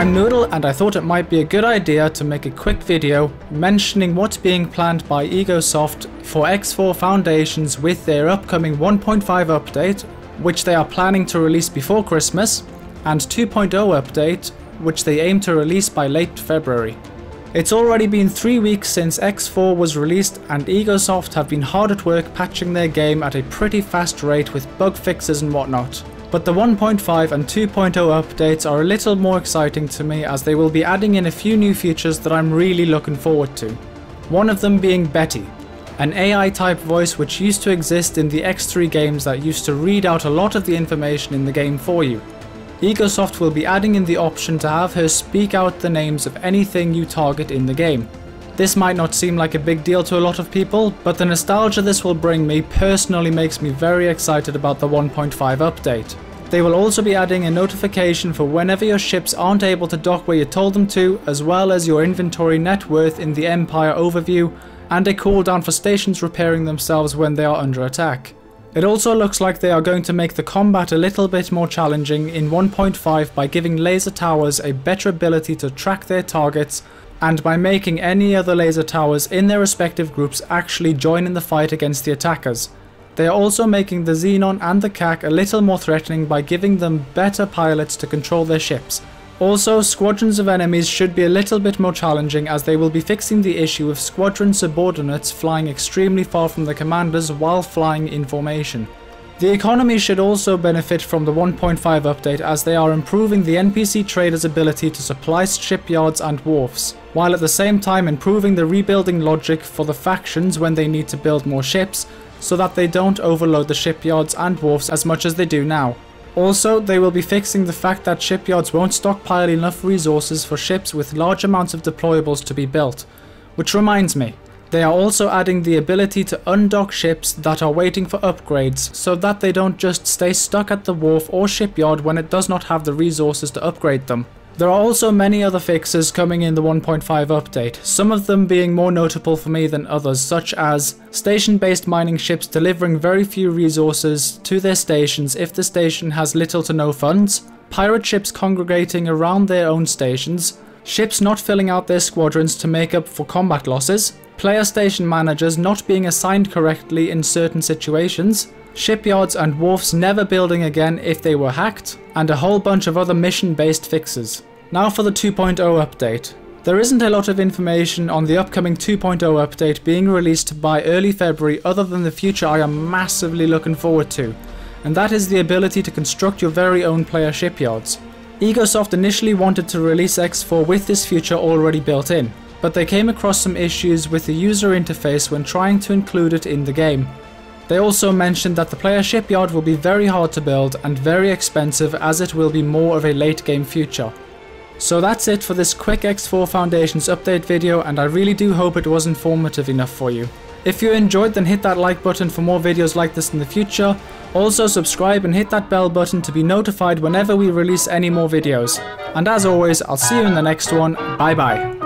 I'm Noodle, and I thought it might be a good idea to make a quick video mentioning what's being planned by Egosoft for X4 Foundations with their upcoming 1.5 update, which they are planning to release before Christmas, and 2.0 update, which they aim to release by late February. It's already been 3 weeks since X4 was released, and Egosoft have been hard at work patching their game at a pretty fast rate with bug fixes and whatnot. But the 1.5 and 2.0 updates are a little more exciting to me, as they will be adding in a few new features that I'm really looking forward to. One of them being Betty, an AI type voice which used to exist in the X3 games that used to read out a lot of the information in the game for you. Egosoft will be adding in the option to have her speak out the names of anything you target in the game. This might not seem like a big deal to a lot of people, but the nostalgia this will bring me personally makes me very excited about the 1.5 update. They will also be adding a notification for whenever your ships aren't able to dock where you told them to, as well as your inventory net worth in the Empire overview, and a cooldown for stations repairing themselves when they are under attack. It also looks like they are going to make the combat a little bit more challenging in 1.5 by giving laser towers a better ability to track their targets, and by making any other laser towers in their respective groups actually join in the fight against the attackers. They are also making the Xenon and the CAC a little more threatening by giving them better pilots to control their ships. Also, squadrons of enemies should be a little bit more challenging, as they will be fixing the issue of squadron subordinates flying extremely far from the commanders while flying in formation. The economy should also benefit from the 1.5 update, as they are improving the NPC traders' ability to supply shipyards and wharfs, while at the same time improving the rebuilding logic for the factions when they need to build more ships, so that they don't overload the shipyards and wharfs as much as they do now. Also, they will be fixing the fact that shipyards won't stockpile enough resources for ships with large amounts of deployables to be built. Which reminds me, they are also adding the ability to undock ships that are waiting for upgrades, so that they don't just stay stuck at the wharf or shipyard when it does not have the resources to upgrade them. There are also many other fixes coming in the 1.5 update, some of them being more notable for me than others, such as station-based mining ships delivering very few resources to their stations if the station has little to no funds, pirate ships congregating around their own stations, ships not filling out their squadrons to make up for combat losses, player station managers not being assigned correctly in certain situations, shipyards and wharfs never building again if they were hacked, and a whole bunch of other mission-based fixes. Now for the 2.0 update. There isn't a lot of information on the upcoming 2.0 update being released by early February, other than the future I am massively looking forward to, and that is the ability to construct your very own player shipyards. Egosoft initially wanted to release X4 with this feature already built in, but they came across some issues with the user interface when trying to include it in the game. They also mentioned that the player shipyard will be very hard to build and very expensive, as it will be more of a late game feature. So that's it for this quick X4 Foundations update video, and I really do hope it was informative enough for you. If you enjoyed, then hit that like button for more videos like this in the future. Also subscribe and hit that bell button to be notified whenever we release any more videos. And as always, I'll see you in the next one. Bye bye.